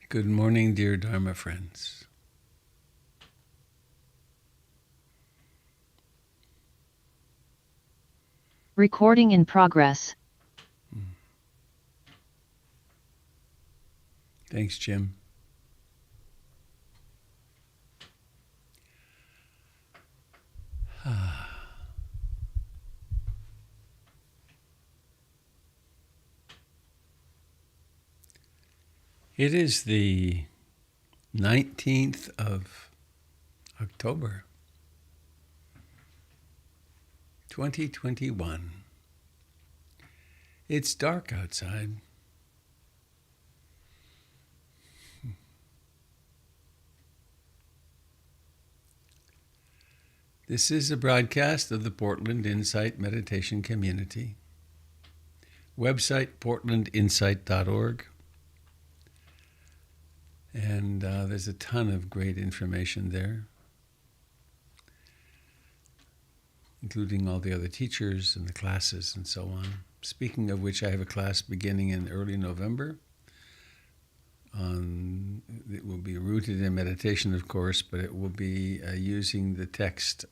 Good morning, dear Dharma friends. Recording in progress. Thanks, Jim. It is the 19th of October, 2021. It's dark outside. This is a broadcast of the Portland Insight Meditation Community. Website, portlandinsight.org. And there's a ton of great information there, including all the other teachers and the classes and so on. Speaking of which, I have a class beginning in early November. It will be rooted in meditation, of course, but it will be using the text,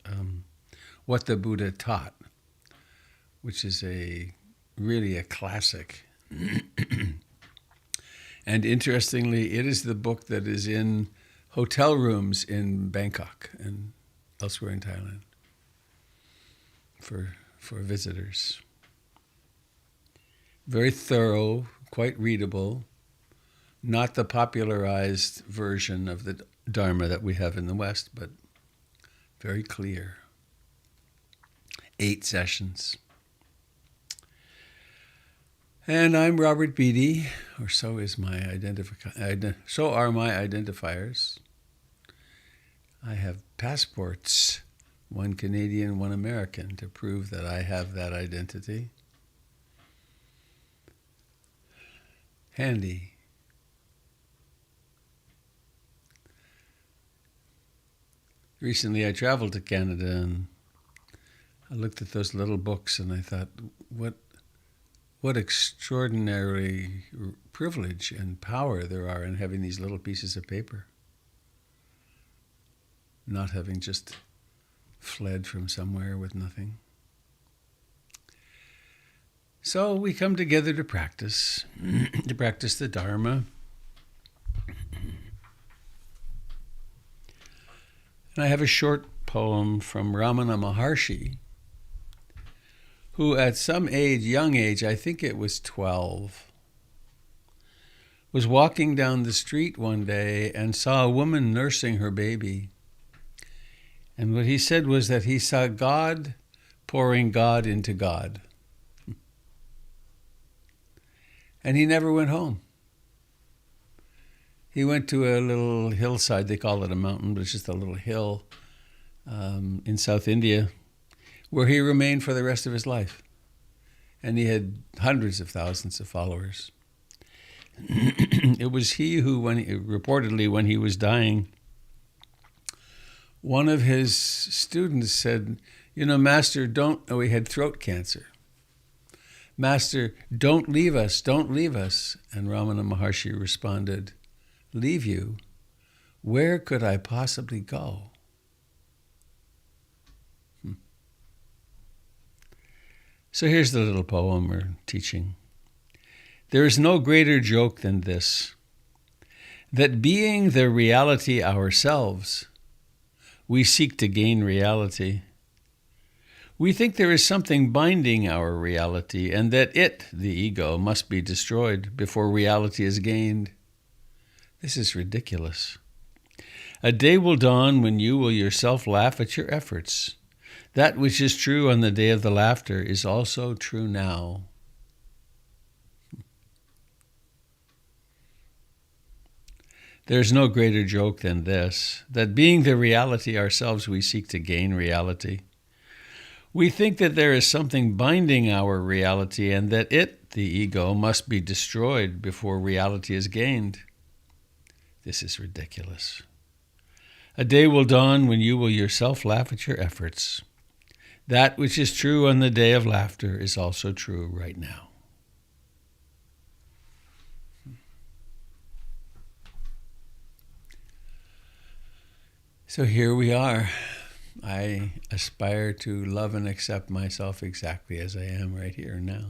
What the Buddha Taught, which is really a classic. And interestingly, it is the book that is in hotel rooms in Bangkok and elsewhere in Thailand for visitors. Very thorough, quite readable, not the popularized version of the Dharma that we have in the West, but very clear. 8 sessions. And I'm Robert Beatty, or so is my so are my identifiers. I have passports, one Canadian, one American, to prove that I have that identity. Handy. Recently I traveled to Canada and I looked at those little books and I thought, what extraordinary privilege and power there are in having these little pieces of paper, not having just fled from somewhere with nothing. So we come together to practice the Dharma. And I have a short poem from Ramana Maharshi, who at some age, young age, I think it was 12, was walking down the street one day and saw a woman nursing her baby. And what he said was that he saw God pouring God into God. And he never went home. He went to a little hillside, they call it a mountain, but it's just a little hill in South India, where he remained for the rest of his life. And he had hundreds of thousands of followers. It was he who, reportedly when he was dying, one of his students said, Master, he had throat cancer. Master, don't leave us, don't leave us. And Ramana Maharshi responded, leave you? Where could I possibly go? So here's the little poem or teaching. There is no greater joke than this, that being the reality ourselves, we seek to gain reality. We think there is something binding our reality, and that it, the ego, must be destroyed before reality is gained. This is ridiculous. A day will dawn when you will yourself laugh at your efforts. That which is true on the day of the laughter is also true now. There is no greater joke than this, that being the reality ourselves, we seek to gain reality. We think that there is something binding our reality and that it, the ego, must be destroyed before reality is gained. This is ridiculous. A day will dawn when you will yourself laugh at your efforts. That which is true on the day of laughter is also true right now. So here we are. I aspire to love and accept myself exactly as I am right here and now.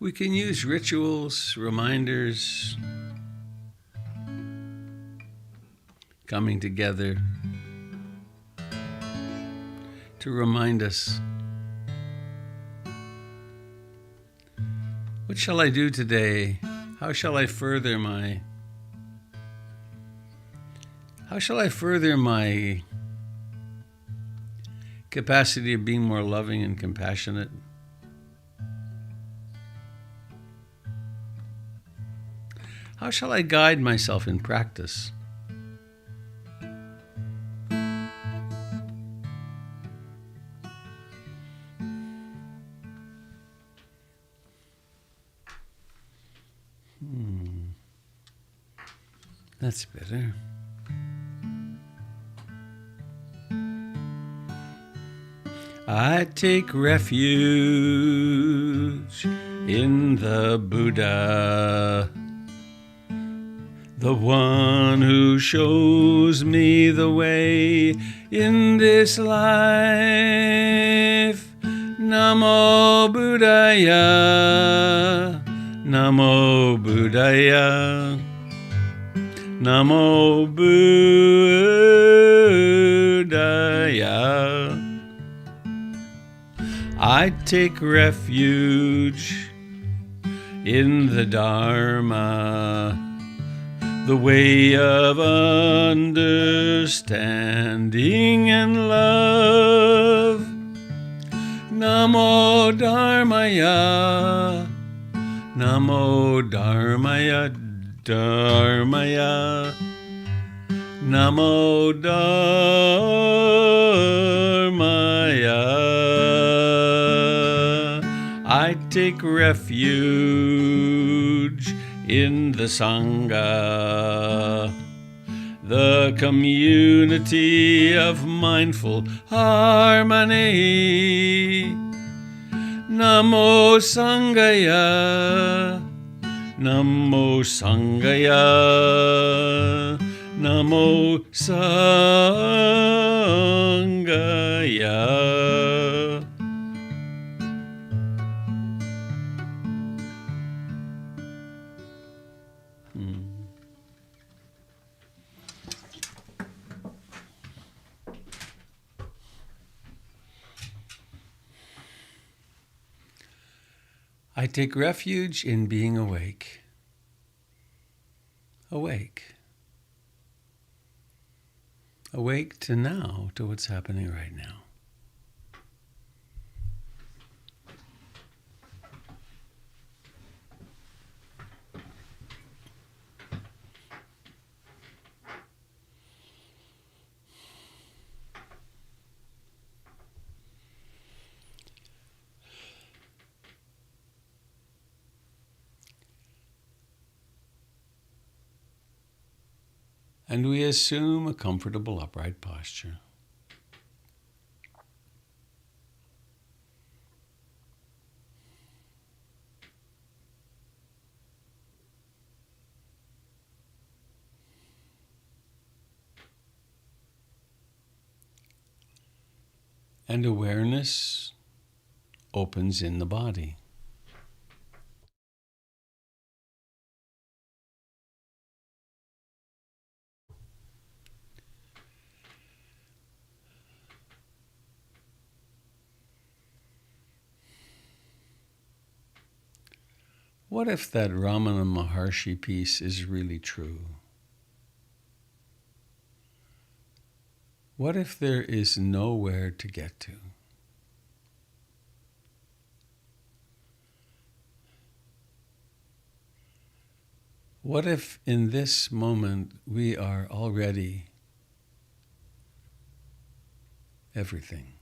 We can use rituals, reminders, coming together to remind us, what shall I do today? How shall I further my capacity of being more loving and compassionate? How shall I guide myself in practice? That's better. I take refuge in the Buddha, the one who shows me the way in this life. Namo Buddhaya, Namo Buddhaya, Namo Buddhaya. I take refuge in the Dharma, the way of understanding and love. Namo Dharmaya, Namo Dharmaya, Dharmaya, Namo Dharmaya. I take refuge in the Sangha, the community of mindful harmony. Namo Sangaya, Namo Sangaya, Namo Sangaya. I take refuge in being awake. Awake. Awake to now, to what's happening right now. And we assume a comfortable upright posture. And awareness opens in the body. What if that Ramana Maharshi piece is really true? What if there is nowhere to get to? What if in this moment we are already everything?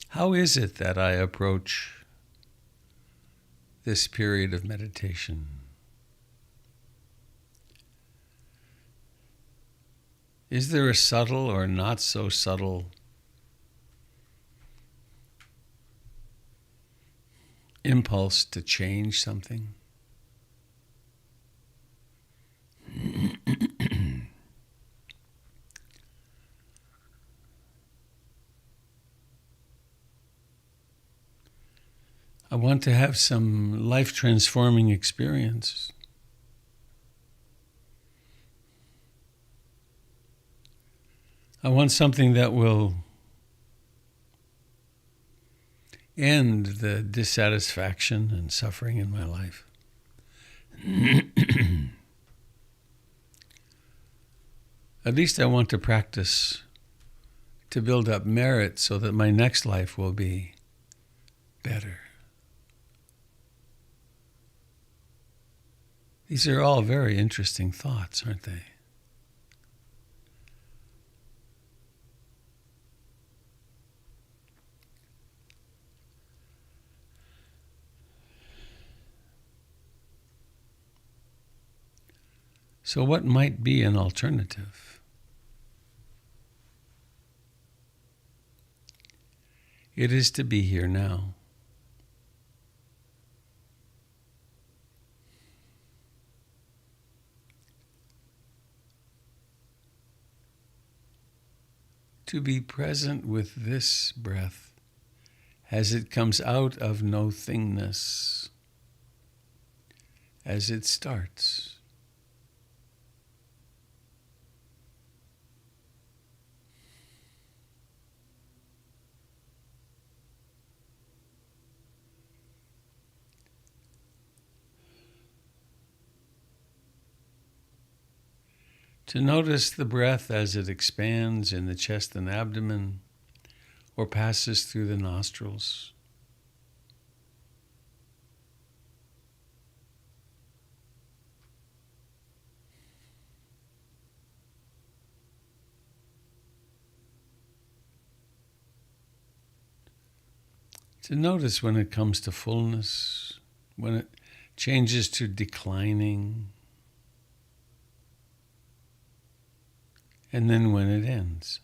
How is it that I approach this period of meditation? Is there a subtle or not so subtle impulse to change something? I want to have some life-transforming experience. I want something that will end the dissatisfaction and suffering in my life. At least I want to practice to build up merit so that my next life will be better. These are all very interesting thoughts, aren't they? So what might be an alternative? It is to be here now. To be present with this breath as it comes out of no-thingness, as it starts. To notice the breath as it expands in the chest and abdomen or passes through the nostrils. To notice when it comes to fullness, when it changes to declining, and then when it ends.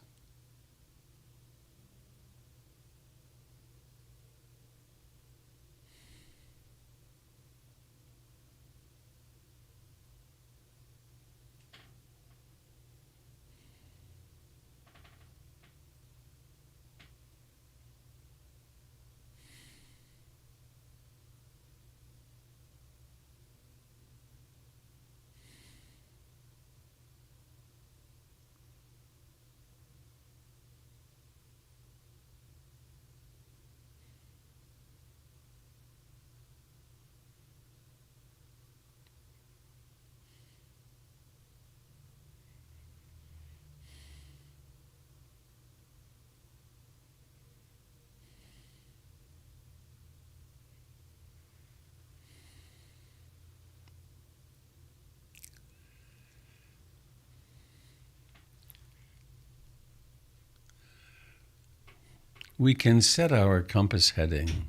We can set our compass heading,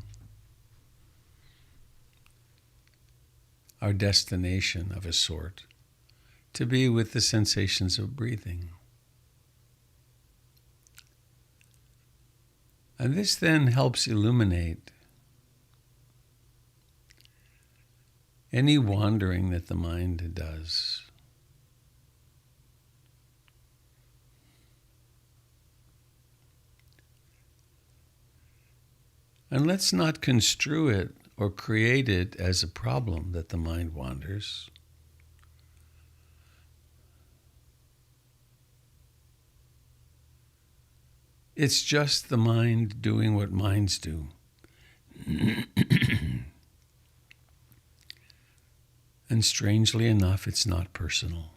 our destination of a sort, to be with the sensations of breathing. And this then helps illuminate any wandering that the mind does. And let's not construe it or create it as a problem that the mind wanders. It's just the mind doing what minds do. And strangely enough, it's not personal.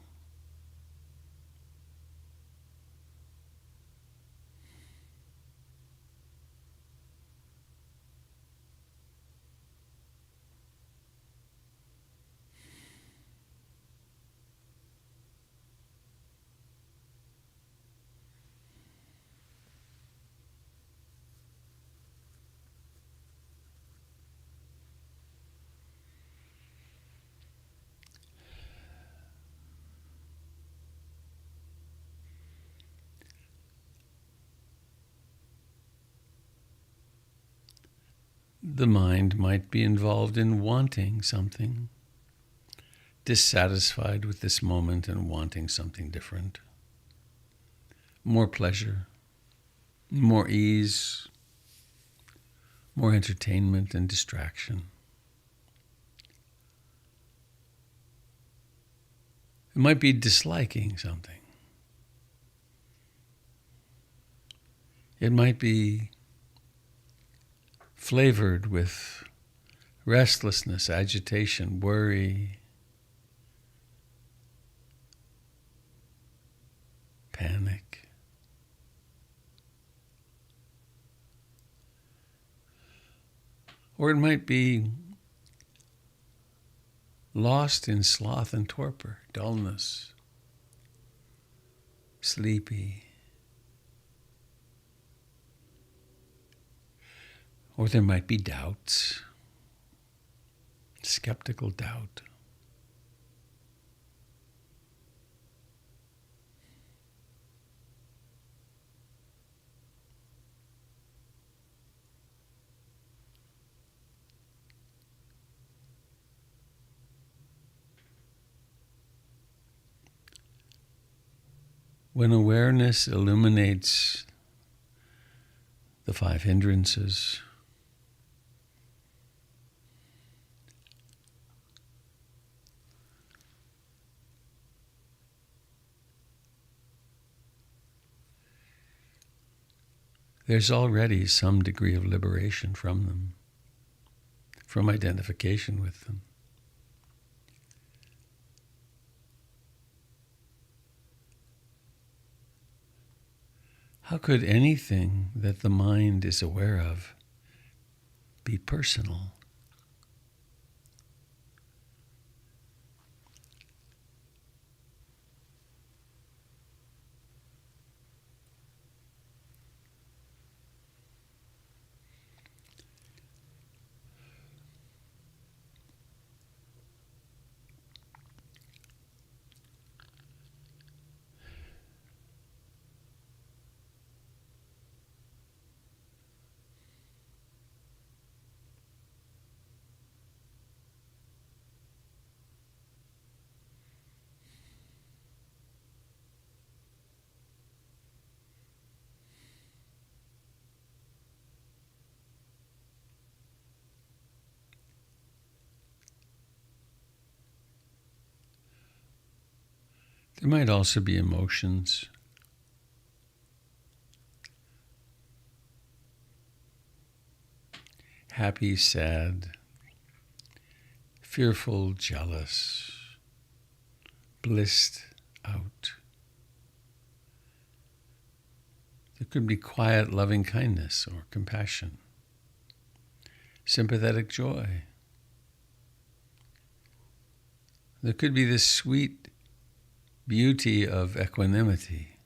The mind might be involved in wanting something, dissatisfied with this moment and wanting something different. More pleasure, more ease, more entertainment and distraction. It might be disliking something. It might be flavored with restlessness, agitation, worry, panic. Or it might be lost in sloth and torpor, dullness, sleepy. Or there might be doubts, skeptical doubt. When awareness illuminates the 5 hindrances, there's already some degree of liberation from them, from identification with them. How could anything that the mind is aware of be personal? There might also be emotions. Happy, sad, fearful, jealous, blissed out. There could be quiet, loving kindness or compassion, sympathetic joy. There could be this sweet beauty of equanimity.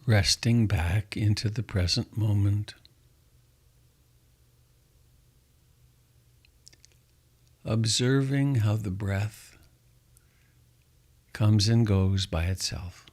resting back into the present moment, observing how the breath comes and goes by itself.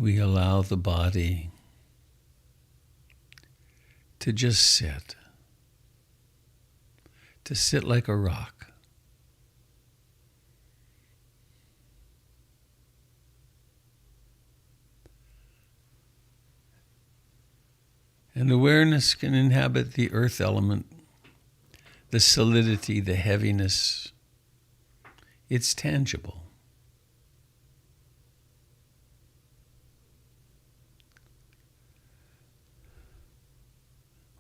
We allow the body to just sit, to sit like a rock. And awareness can inhabit the earth element, the solidity, the heaviness. It's tangible.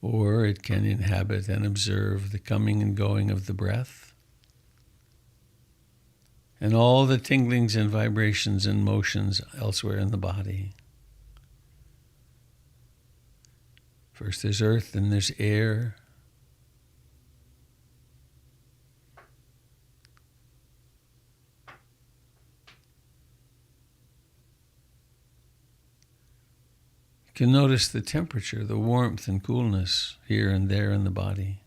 Or it can inhabit and observe the coming and going of the breath and all the tinglings and vibrations and motions elsewhere in the body. First there's earth, then there's air. You can notice the temperature, the warmth and coolness here and there in the body.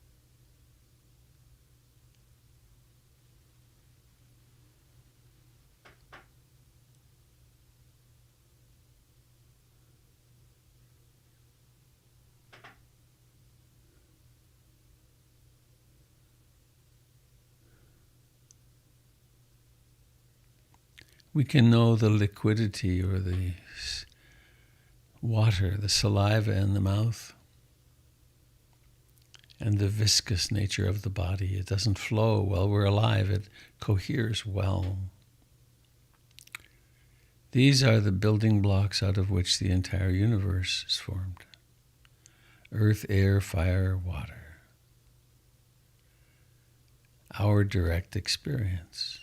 We can know the liquidity or the water, the saliva in the mouth, and the viscous nature of the body. It doesn't flow while we're alive, it coheres well. These are the building blocks out of which the entire universe is formed. Earth, air, fire, water. Our direct experience.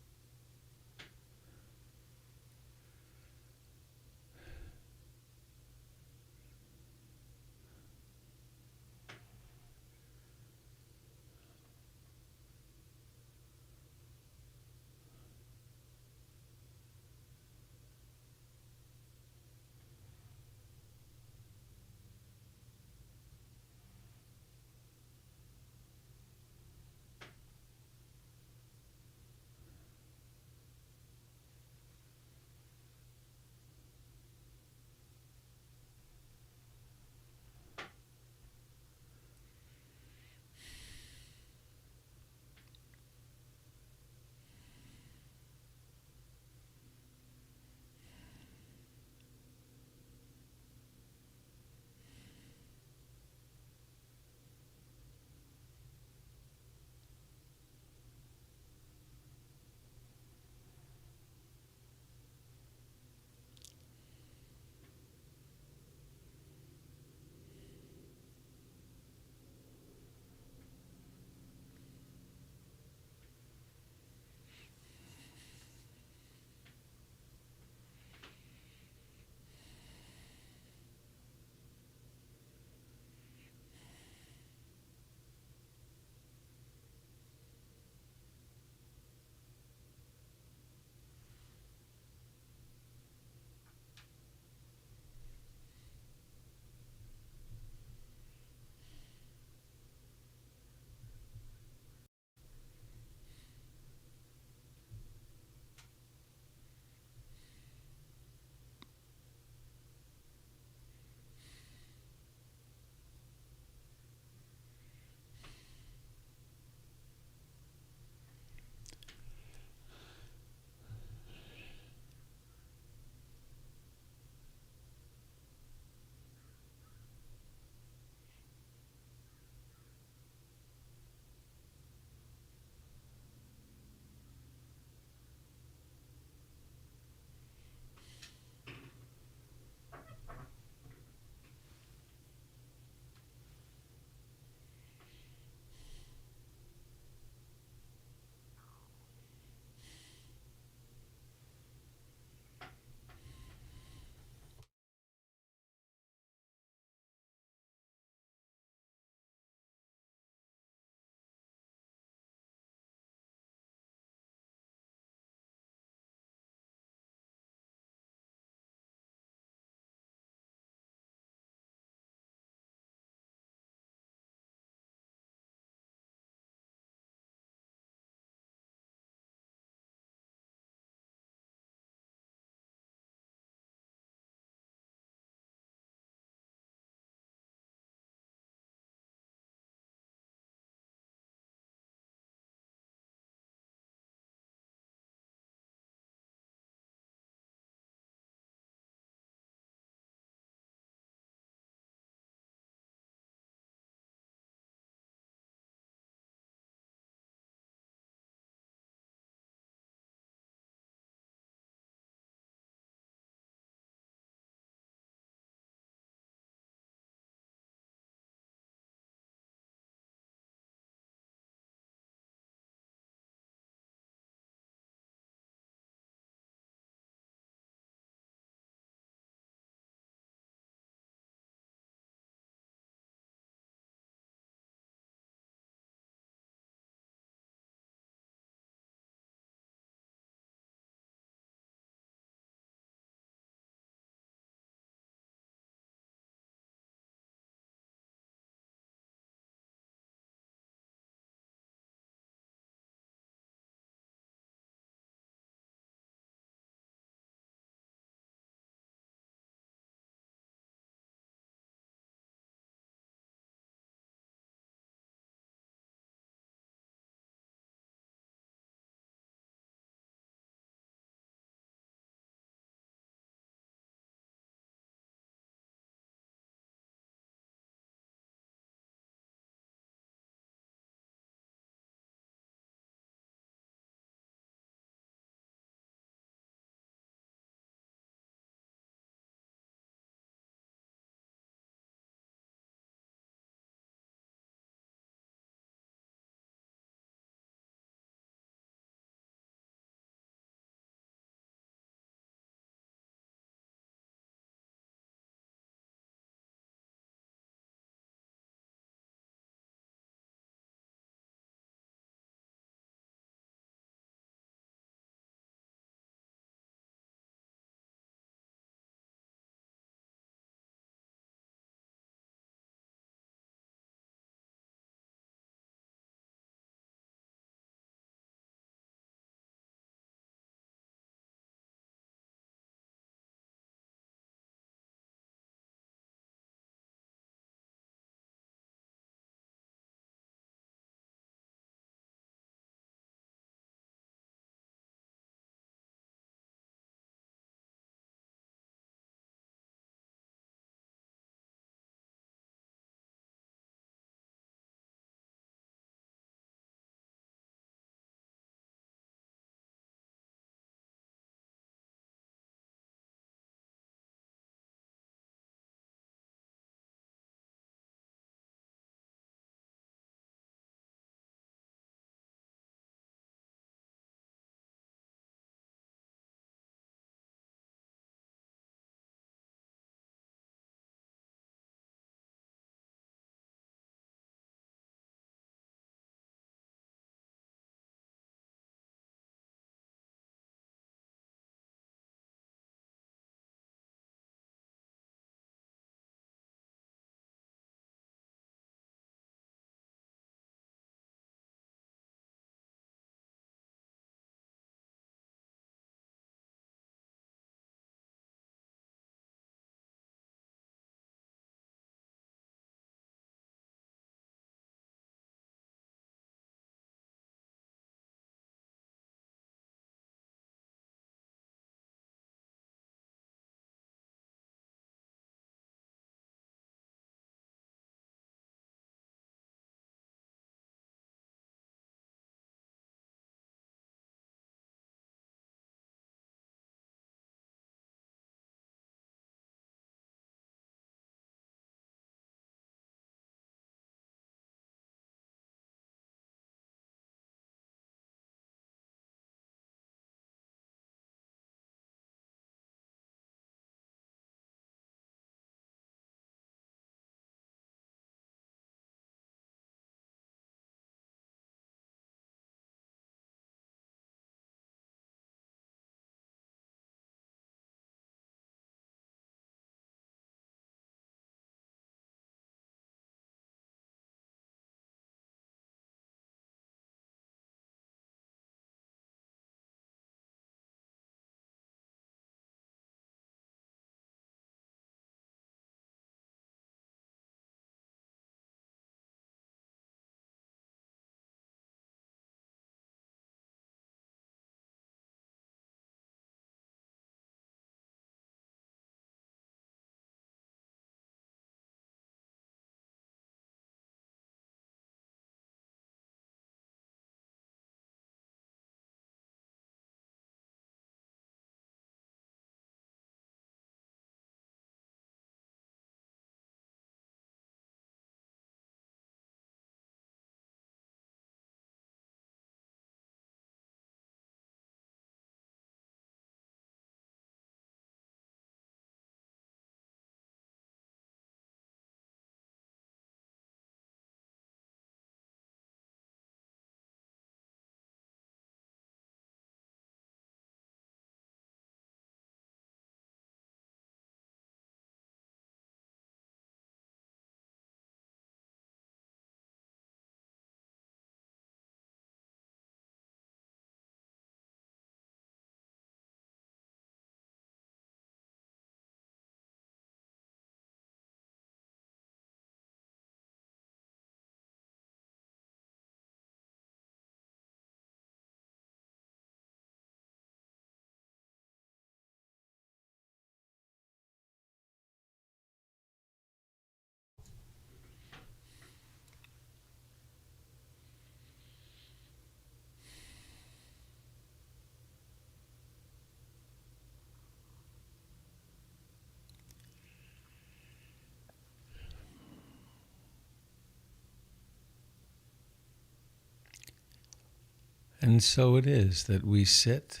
And so it is that we sit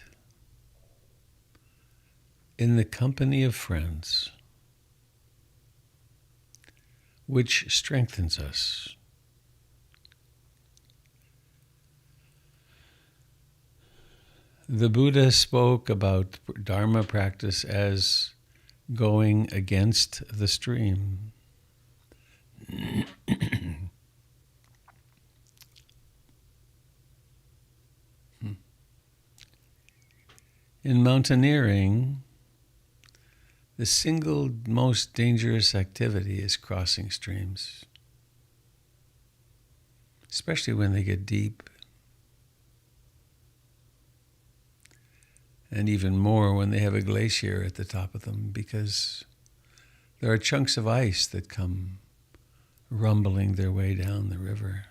in the company of friends, which strengthens us. The Buddha spoke about Dharma practice as going against the stream. In mountaineering, the single most dangerous activity is crossing streams, especially when they get deep, and even more when they have a glacier at the top of them, because there are chunks of ice that come rumbling their way down the river.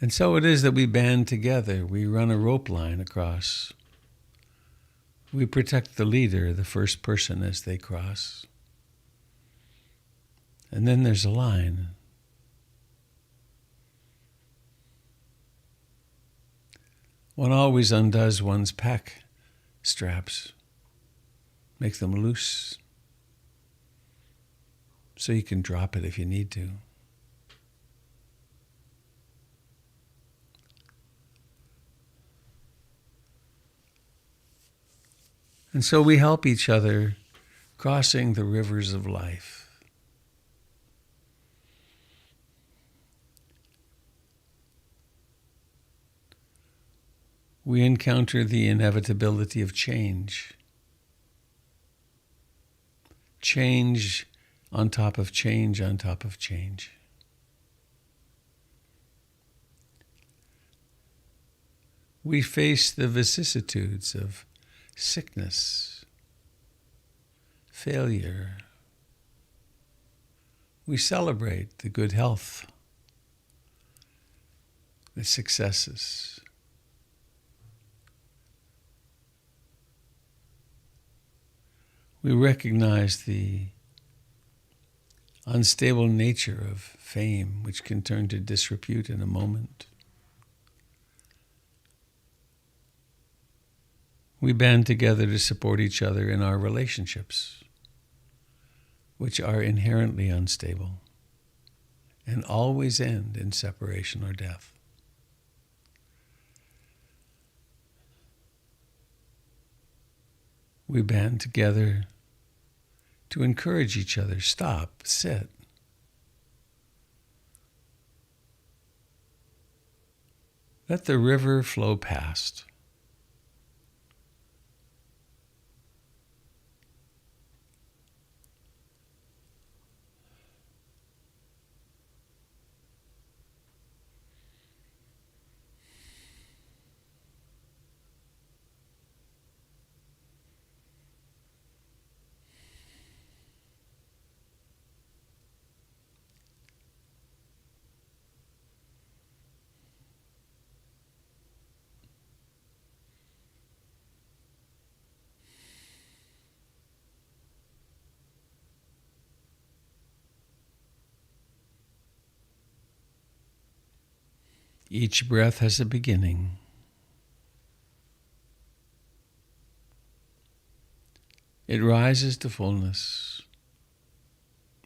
And so it is that we band together. We run a rope line across. We protect the leader, the first person, as they cross. And then there's a line. One always undoes one's pack straps, make them loose, so you can drop it if you need to. And so we help each other crossing the rivers of life. We encounter the inevitability of change. Change on top of change on top of change. We face the vicissitudes of sickness, failure. We celebrate the good health, the successes. We recognize the unstable nature of fame, which can turn to disrepute in a moment. We band together to support each other in our relationships, which are inherently unstable and always end in separation or death. We band together to encourage each other. Stop, sit. Let the river flow past. Each breath has a beginning. It rises to fullness.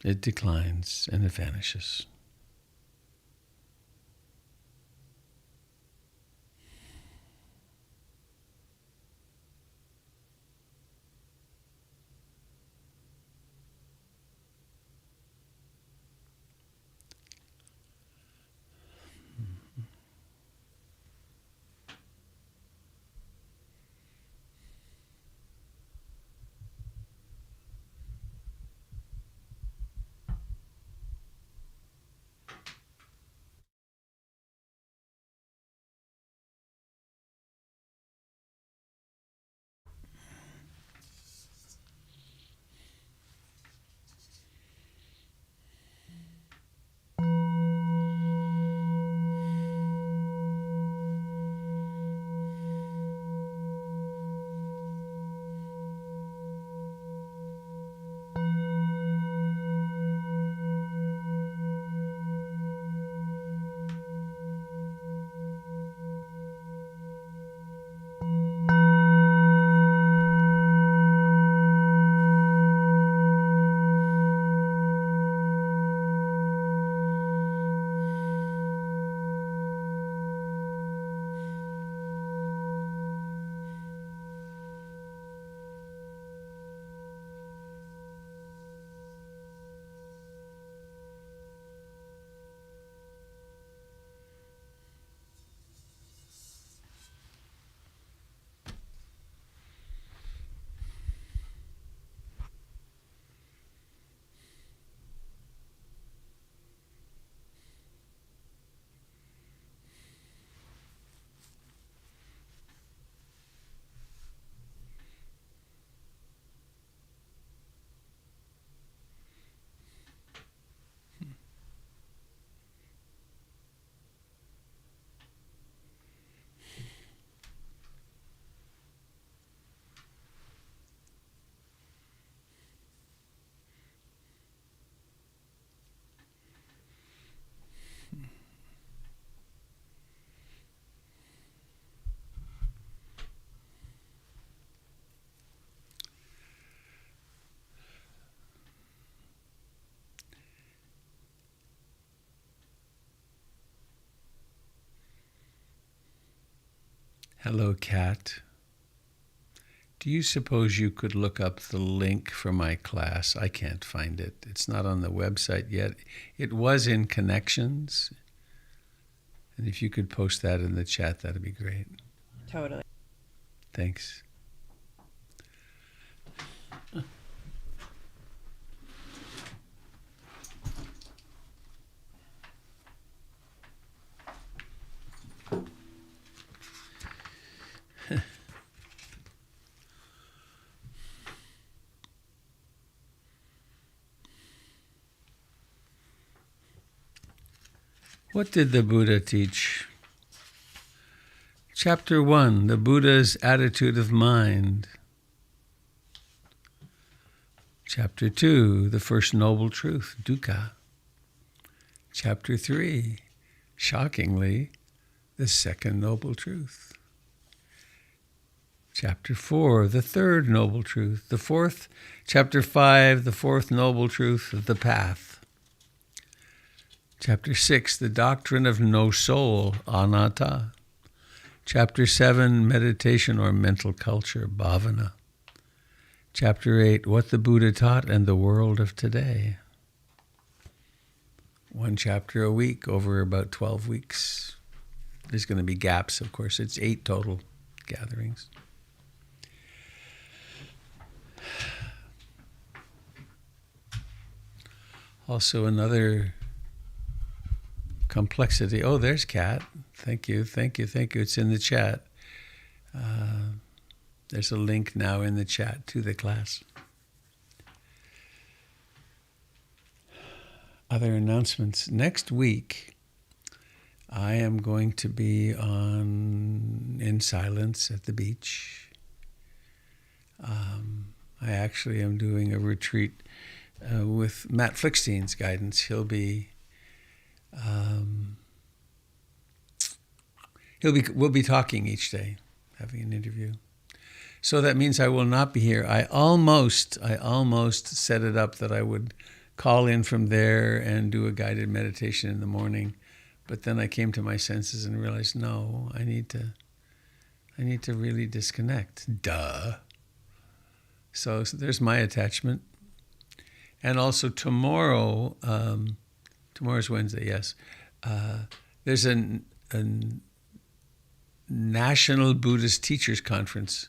It declines and it vanishes. Hello, Kat. Do you suppose you could look up the link for my class? I can't find it. It's not on the website yet. It was in Connections. And if you could post that in the chat, that'd be great. Totally. Thanks. What did the Buddha teach? Chapter 1, the Buddha's attitude of mind. Chapter 2, the first noble truth, dukkha. Chapter 3, shockingly, the second noble truth. Chapter 4, the third noble truth. The fourth, chapter 5, the fourth noble truth, the path. Chapter 6, the doctrine of no soul, anatta. Chapter 7, meditation or mental culture, bhavana. Chapter 8, what the Buddha taught and the world of today. 1 chapter a week over about 12 weeks. There's going to be gaps, of course. It's 8 total gatherings. Also another complexity. Oh, there's Kat. Thank you. It's in the chat. There's a link now in the chat to the class. Other announcements. Next week, I am going to be in silence at the beach. I actually am doing a retreat with Matt Flickstein's guidance. We'll be talking each day, having an interview. So that means I will not be here. I almost set it up that I would call in from there and do a guided meditation in the morning, but then I came to my senses and realized, no, I need to really disconnect. Duh. So there's my attachment. And also tomorrow, tomorrow's Wednesday, yes. There's a National Buddhist Teachers Conference,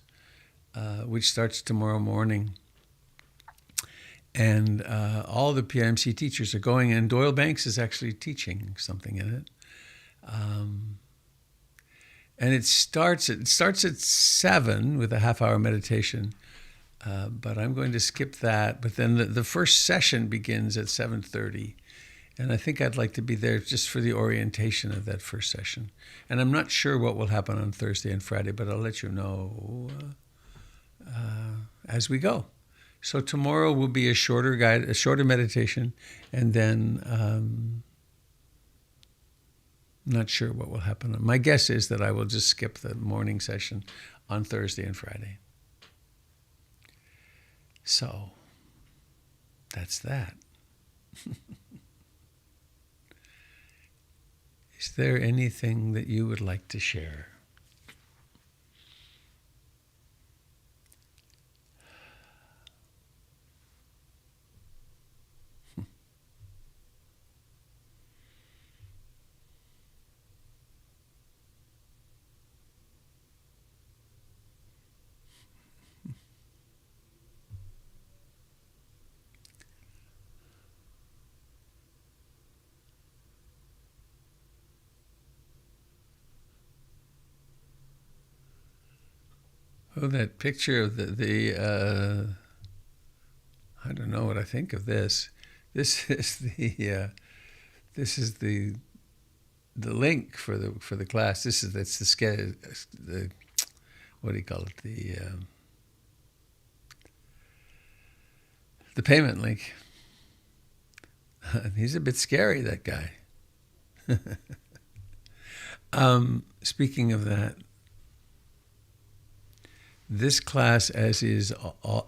which starts tomorrow morning. And all the PIMC teachers are going, and Doyle Banks is actually teaching something in it. And it starts at 7 with a half-hour meditation. But I'm going to skip that. But then the first session begins at 7:30. And I think I'd like to be there just for the orientation of that first session. And I'm not sure what will happen on Thursday and Friday, but I'll let you know as we go. So tomorrow will be a shorter meditation, and then not sure what will happen. My guess is that I will just skip the morning session on Thursday and Friday. So that's that. Is there anything that you would like to share? Oh, that picture of the I don't know what I think of this. This is the link for the class. That's the what do you call it? The payment link. He's a bit scary, that guy. Speaking of that, this class, as is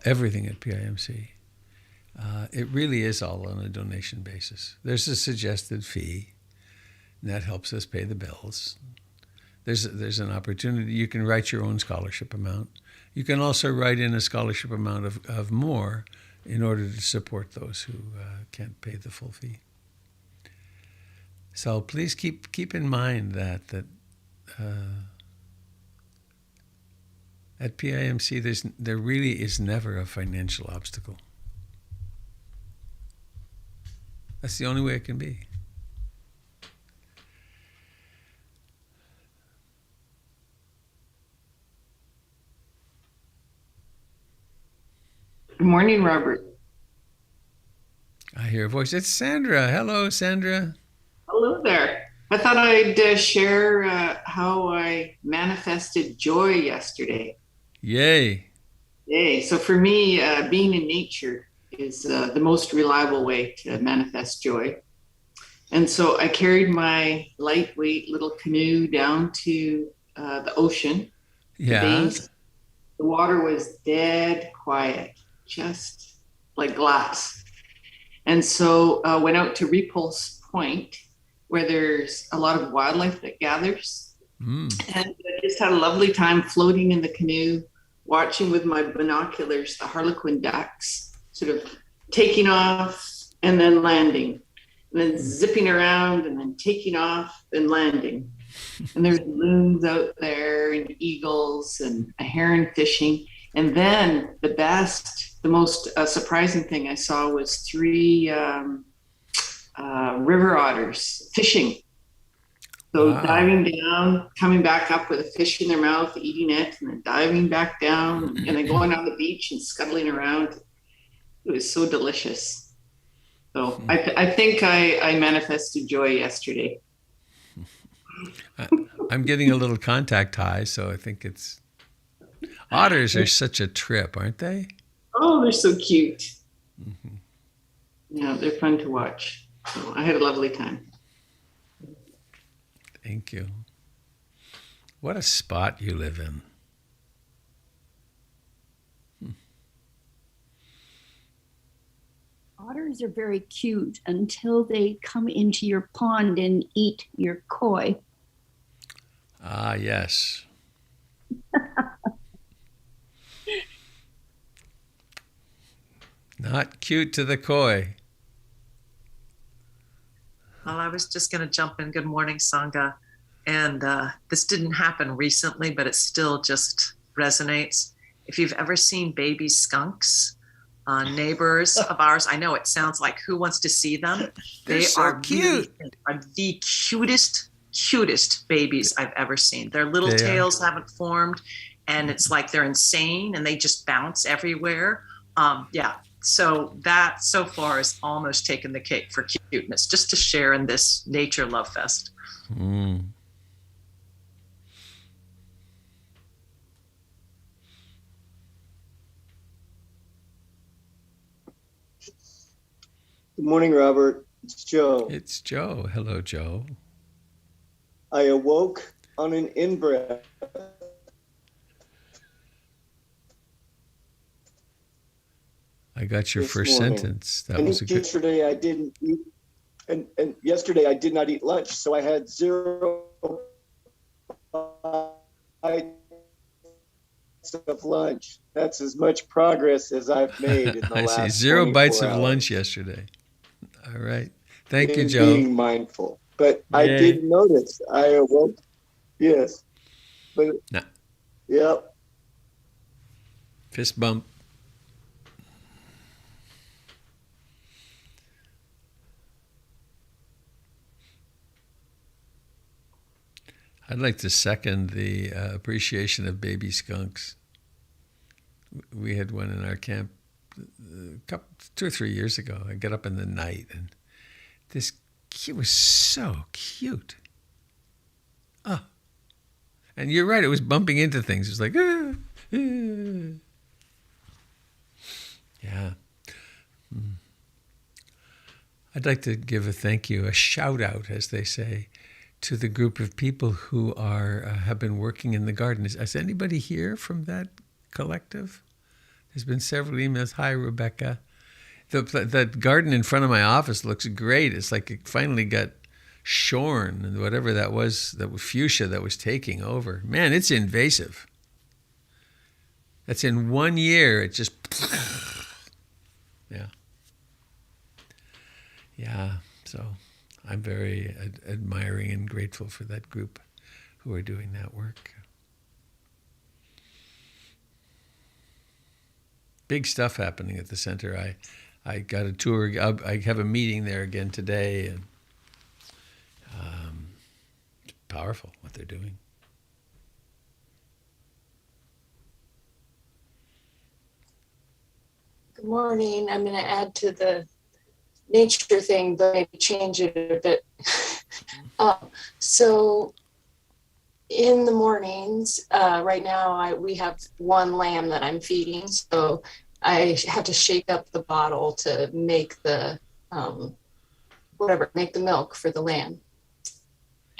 everything at PIMC, it really is all on a donation basis. There's a suggested fee, and that helps us pay the bills. there's an opportunity. You can write your own scholarship amount. You can also write in a scholarship amount of more in order to support those who can't pay the full fee. So please keep in mind that at PIMC there really is never a financial obstacle. That's the only way it can be. Good morning, Robert. I hear a voice. It's Sandra. Hello, Sandra. Hello there. I thought I'd share how I manifested joy yesterday. Yay. Yay. So for me, being in nature is the most reliable way to manifest joy. And so I carried my lightweight little canoe down to the ocean. Yeah. The water was dead quiet, just like glass. And so I went out to Repulse Point, where there's a lot of wildlife that gathers. And I just had a lovely time floating in the canoe, watching with my binoculars the harlequin ducks sort of taking off and then landing, and then zipping around and then taking off and landing. And there's loons out there and eagles and a heron fishing. And then the most surprising thing I saw was 3 river otters fishing. So wow. Diving down, coming back up with a fish in their mouth, eating it, and then diving back down, and then going on the beach and scuttling around. It was so delicious. So I think I manifested joy yesterday. I'm getting a little contact high, so I think it's... Otters are such a trip, aren't they? Oh, they're so cute. Mm-hmm. Yeah, they're fun to watch. So I had a lovely time. Thank you. What a spot you live in. Otters are very cute until they come into your pond and eat your koi. Ah, yes. Not cute to the koi. Well, I was just going to jump in. Good morning, Sangha. And this didn't happen recently, but it still just resonates. If you've ever seen baby skunks, neighbors of ours, I know it sounds like who wants to see them? They're so cute. Really, are the cutest babies I've ever seen. Their little tails haven't formed, and it's like they're insane, and they just bounce everywhere. Yeah. So that so far has almost taken the cake for cuteness, just to share in this nature love fest. Mm. Good morning, Robert. It's Joe. It's Joe. Hello, Joe. I awoke on an in-breath. I got your first morning. sentence. That was a good. Yesterday I didn't eat, and yesterday I did not eat lunch, so I had 0 bites of lunch. That's as much progress as I've made in the I last see. 0 bites hours. of lunch yesterday. All right. Thank you, In Joe. Being mindful, but I did notice I awoke. Yes, but nah. Yep. Fist bump. I'd like to second the appreciation of baby skunks. We had one in our camp 2 or 3 years ago. I got up in the night, and this kid was so cute. Oh. And you're right, it was bumping into things. It was like, Yeah. I'd like to give a thank you, a shout out, as they say, to the group of people who have been working in the garden. Is anybody here from that collective? There's been several emails. Hi, Rebecca. The garden in front of my office looks great. It's like it finally got shorn and whatever that was fuchsia that was taking over. Man, it's invasive. That's in 1 year. It just, yeah. Yeah, so I'm very admiring and grateful for that group who are doing that work. Big stuff happening at the center. I got a tour. I have a meeting there again today, and it's powerful what they're doing. Good morning. I'm going to add to the nature thing, but maybe change it a bit. So in the mornings, right now we have one lamb that I'm feeding, so I have to shake up the bottle to make the make the milk for the lamb.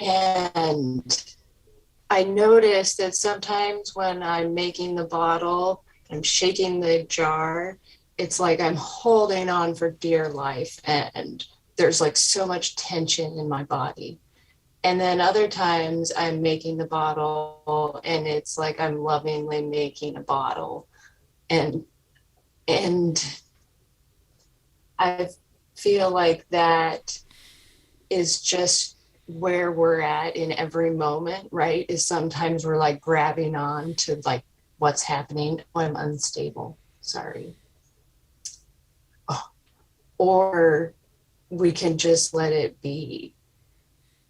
And I noticed that sometimes when I'm making the bottle, I'm shaking the jar, it's like I'm holding on for dear life, and there's like so much tension in my body. And then other times I'm making the bottle and it's like I'm lovingly making a bottle. And I feel like that is just where we're at in every moment, right? Is sometimes we're like grabbing on to like what's happening. Oh, I'm unstable. Sorry. Oh. Or we can just let it be.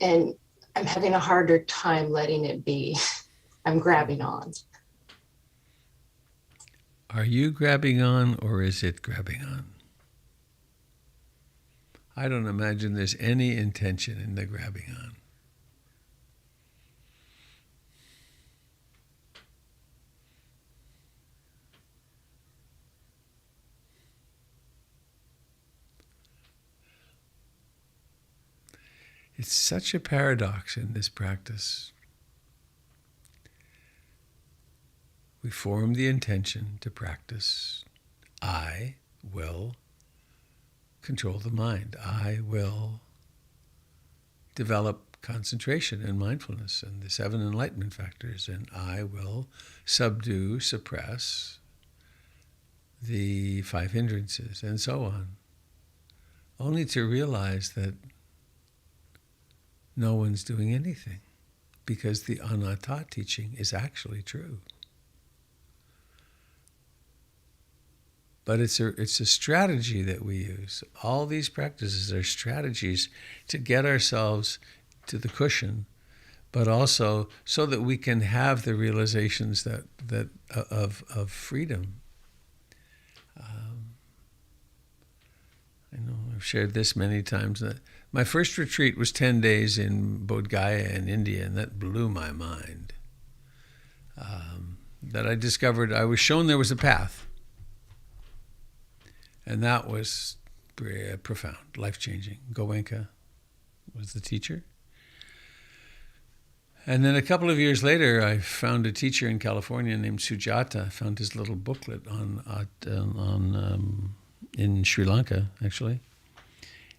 And I'm having a harder time letting it be. I'm grabbing on. Are you grabbing on, or is it grabbing on? I don't imagine there's any intention in the grabbing on. It's such a paradox in this practice. We form the intention to practice. I will control the mind. I will develop concentration and mindfulness and the 7 enlightenment factors, and I will subdue, suppress the 5 hindrances, and so on. Only to realize that no one's doing anything, because the anatta teaching is actually true. But it's a strategy that we use. All these practices are strategies to get ourselves to the cushion, but also so that we can have the realizations that of freedom. I know I've shared this many times. That my first retreat was 10 days in Bodh Gaya in India, and that blew my mind. That I discovered, I was shown there was a path. And that was profound, life-changing. Goenka was the teacher. And then a couple of years later, I found a teacher in California named Sujata. I found his little booklet in Sri Lanka, actually.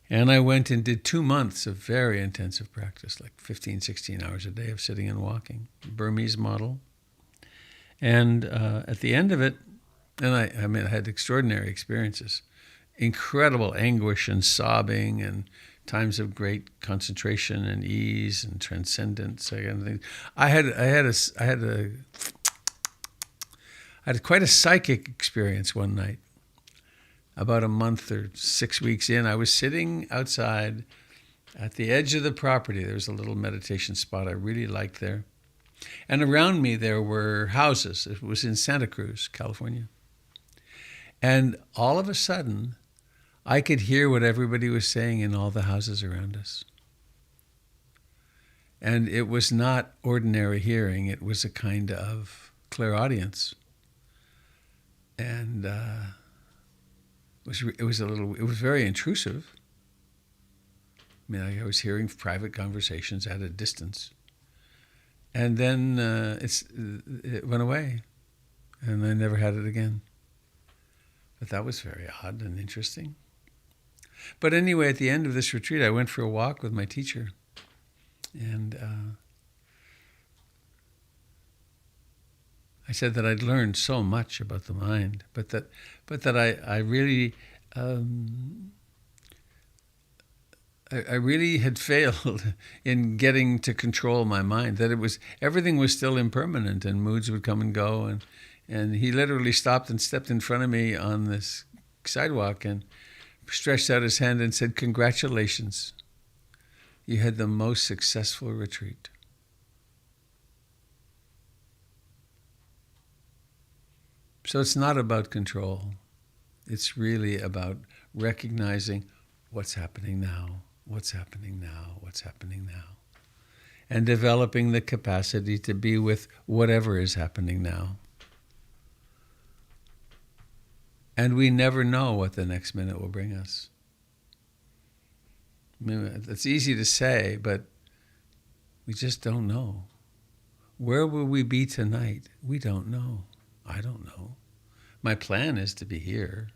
And I went and did 2 months of very intensive practice, like 15, 16 hours a day of sitting and walking, Burmese model. And at the end of it, and I had extraordinary experiences, incredible anguish and sobbing, and times of great concentration and ease and transcendence. I had quite a psychic experience one night. About a month or 6 weeks in, I was sitting outside at the edge of the property. There was a little meditation spot I really liked there. And around me there were houses. It was in Santa Cruz, California. And all of a sudden, I could hear what everybody was saying in all the houses around us. And it was not ordinary hearing. It was a kind of clairaudience. And it was very intrusive. I mean, I was hearing private conversations at a distance. And then it went away, and I never had it again. But that was very odd and interesting. But anyway, at the end of this retreat, I went for a walk with my teacher. And I said that I'd learned so much about the mind, but that I really I really had failed in getting to control my mind. That everything was still impermanent, and moods would come and go. And he literally stopped and stepped in front of me on this sidewalk and stretched out his hand and said, "Congratulations, you had the most successful retreat." So it's not about control. It's really about recognizing what's happening now, what's happening now, what's happening now, and developing the capacity to be with whatever is happening now. And we never know what the next minute will bring us. I mean, it's easy to say, but we just don't know. Where will we be tonight? We don't know. I don't know. My plan is to be here.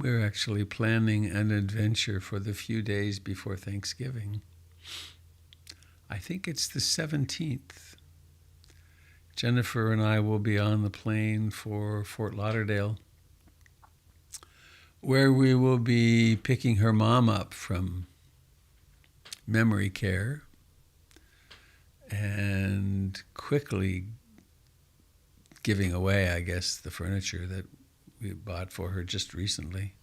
We're actually planning an adventure for the few days before Thanksgiving. I think it's the 17th. Jennifer and I will be on the plane for Fort Lauderdale, where we will be picking her mom up from memory care and quickly giving away, I guess, the furniture that we bought for her just recently,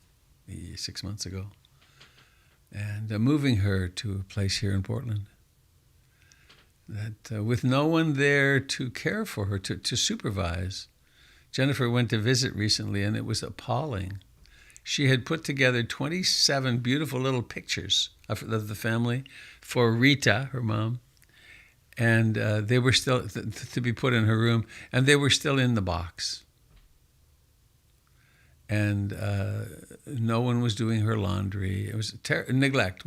6 months ago, and moving her to a place here in Portland. That with no one there to care for her, to supervise. Jennifer went to visit recently, and it was appalling. She had put together 27 beautiful little pictures of the family for Rita, her mom, and they were still to be put in her room, and they were still in the box. And no one was doing her laundry. It was neglect.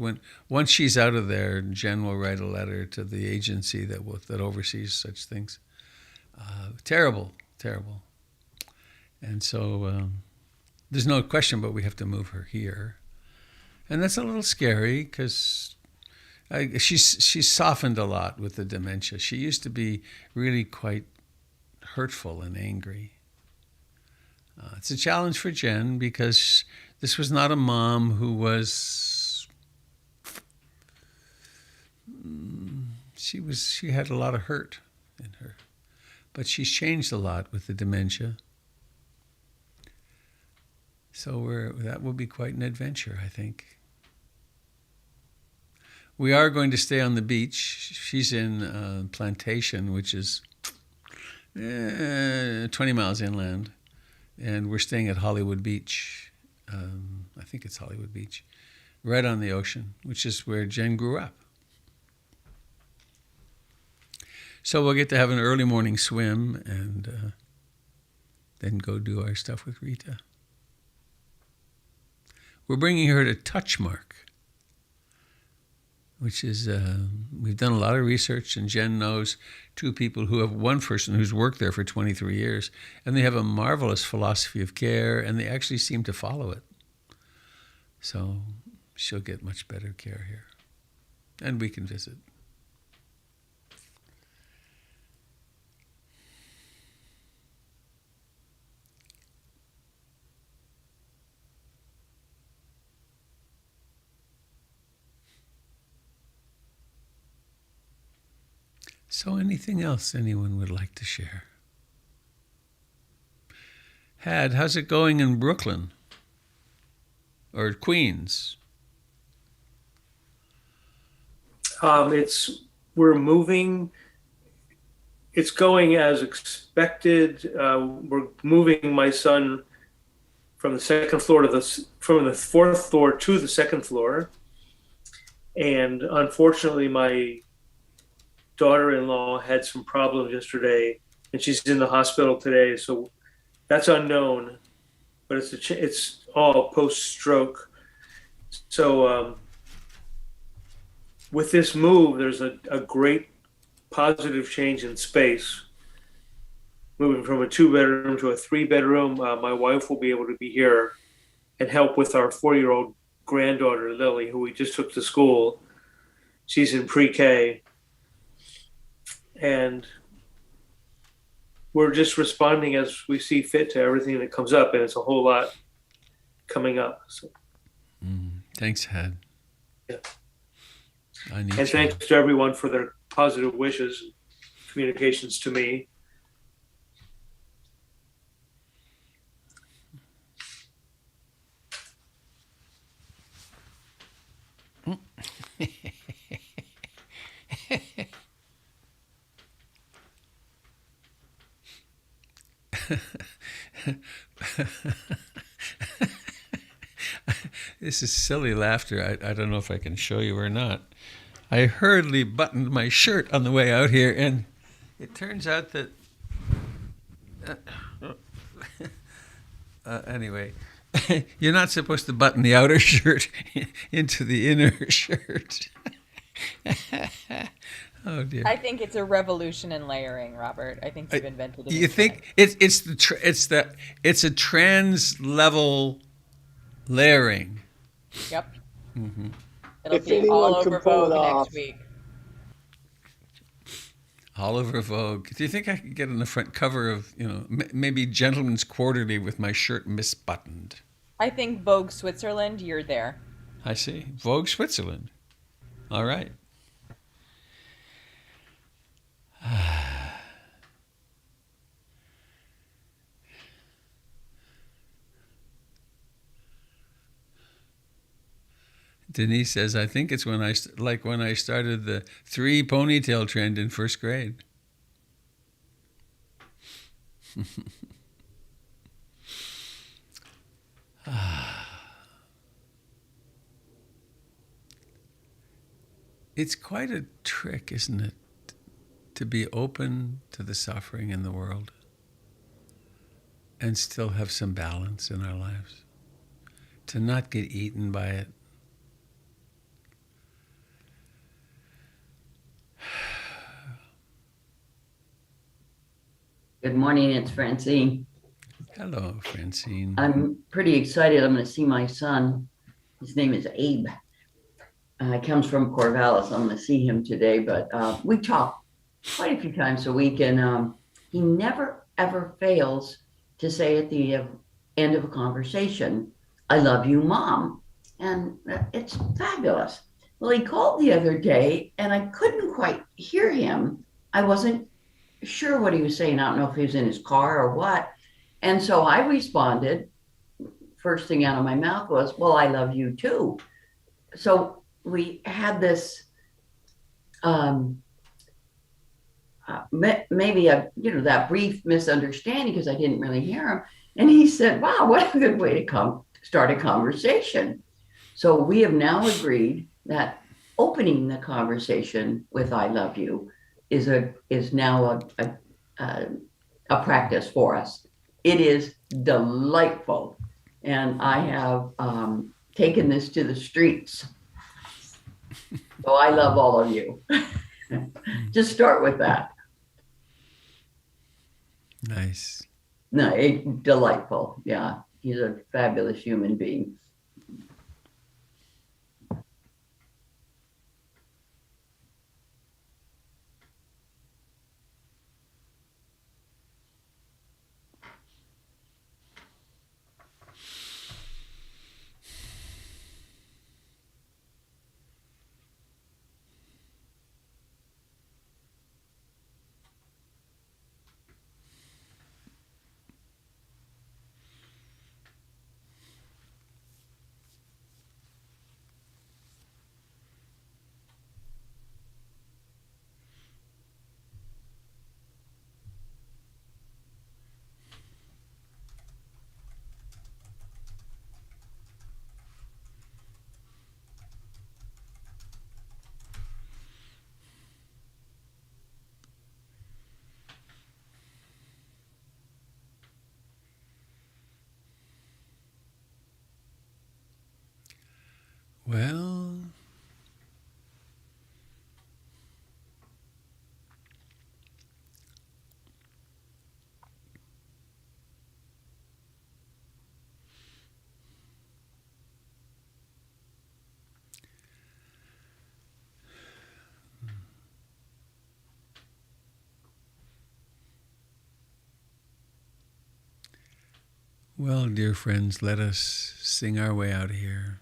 Once she's out of there, Jen will write a letter to the agency that oversees such things. Terrible, terrible. And so there's no question, but we have to move her here, and that's a little scary because she's softened a lot with the dementia. She used to be really quite hurtful and angry. It's a challenge for Jen because this was not a mom who was. She had a lot of hurt in her, but she's changed a lot with the dementia. So that will be quite an adventure, I think. We are going to stay on the beach. She's in Plantation, which is 20 miles inland. And we're staying at Hollywood Beach. I think it's Hollywood Beach, right on the ocean, which is where Jen grew up. So we'll get to have an early morning swim and then go do our stuff with Rita. We're bringing her to Touchmark, which is, we've done a lot of research, and Jen knows one person who's worked there for 23 years, and they have a marvelous philosophy of care, and they actually seem to follow it. So she'll get much better care here, and we can visit. So anything else anyone would like to share? How's it going in Brooklyn? Or Queens? We're moving it's going as expected. We're moving my son from the second floor from the fourth floor to the second floor. And unfortunately, my daughter-in-law had some problems yesterday, and she's in the hospital today. So that's unknown, but it's all post-stroke. So with this move, there's a great positive change in space. Moving from a 2-bedroom to a 3-bedroom, my wife will be able to be here and help with our 4-year-old granddaughter, Lily, who we just took to school. She's in pre-K. And we're just responding as we see fit to everything that comes up, and it's a whole lot coming up. So. Thanks, Had. Yeah. And thanks to everyone for their positive wishes and communications to me. This is silly laughter. I don't know if I can show you or not. I hurriedly buttoned my shirt on the way out here, and it turns out that... anyway, you're not supposed to button the outer shirt into the inner shirt. Oh dear! I think it's a revolution in layering, Robert. I think you've invented it. You think it's a trans level layering? Yep. Mm-hmm. It'll If be anyone all can over pull it Vogue off. next week. All over Vogue. Do you think I could get on the front cover of, maybe Gentleman's Quarterly with my shirt misbuttoned? I think Vogue Switzerland, you're there. I see. Vogue Switzerland. All right. Denise says, I think it's when I started the 3 ponytail trend in first grade. It's quite a trick, isn't it, to be open to the suffering in the world and still have some balance in our lives, to not get eaten by it. Good morning, it's Francine. Hello, Francine. I'm pretty excited. I'm going to see my son. His name is Abe. He comes from Corvallis. I'm going to see him today, but we talk quite a few times a week, and he never, ever fails to say at the end of a conversation, I love you, Mom. And it's fabulous. Well, he called the other day, and I couldn't quite hear him. I wasn't sure what he was saying. I don't know if he was in his car or what. And so I responded, first thing out of my mouth was, well, I love you too. So we had this maybe that brief misunderstanding because I didn't really hear him. And he said, wow, what a good way to start a conversation. So we have now agreed that opening the conversation with I love you is now a practice for us. It is delightful. And I have taken this to the streets. So I love all of you. Just start with that. Nice. No, delightful. Yeah, he's a fabulous human being. Well, dear friends, let us sing our way out of here.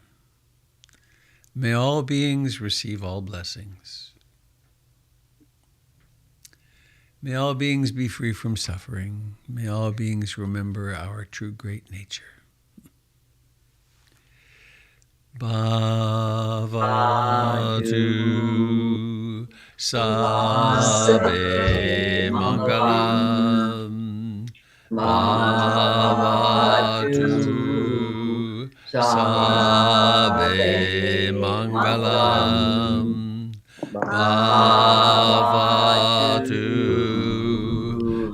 May all beings receive all blessings. May all beings be free from suffering. May all beings remember our true great nature. Bhavatu Sabe Mangalam. Bhavatu Sabe Mangalam. Bhavatu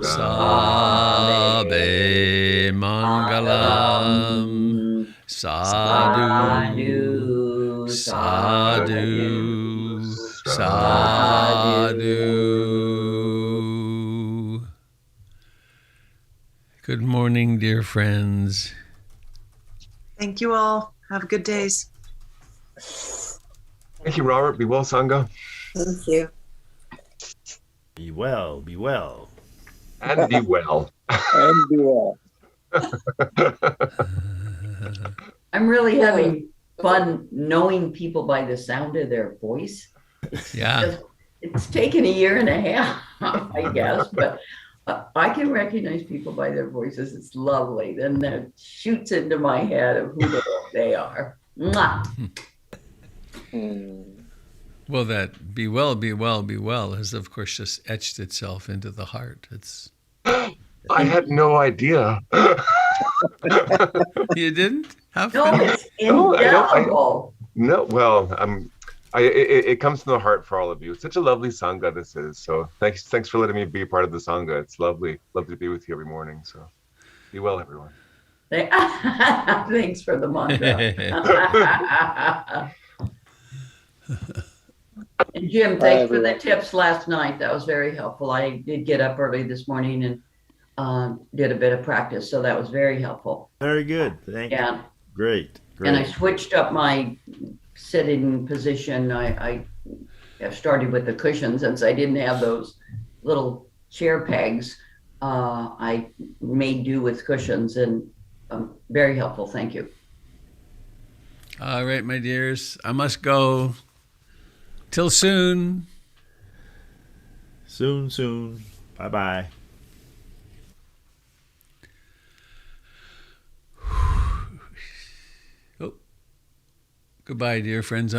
Sabe Mangalam. Sadhu, sadhu, sadhu. Good morning, dear friends. Thank you all. Have good days. Thank you, Robert. Be well, Sangha. Thank you. Be well, be well. And be well. And be well. I'm really having fun knowing people by the sound of their voice. Yeah. It's taken a year and a half, I guess, but I can recognize people by their voices. It's lovely. Then that shoots into my head of who they are. Mwah. Well, that be well, be well, be well has, of course, just etched itself into the heart. It's. I had no idea. You didn't? How No, funny. it's indelible. No, well, it comes from the heart for all of you. Such a lovely Sangha this is. So thanks for letting me be a part of the Sangha. It's lovely to be with you every morning. So be well, everyone. Thanks for the mantra. And Jim, thanks for the tips last night. That was very helpful. I did get up early this morning and did a bit of practice, so that was very helpful. Very good. Thank you. Great. And I switched up my sitting position. I started with the cushions, since I didn't have those little chair pegs. I made do with cushions, and very helpful. Thank you. All right, my dears. I must go. Till soon. Soon. Bye-bye. Oh. Goodbye, dear friends.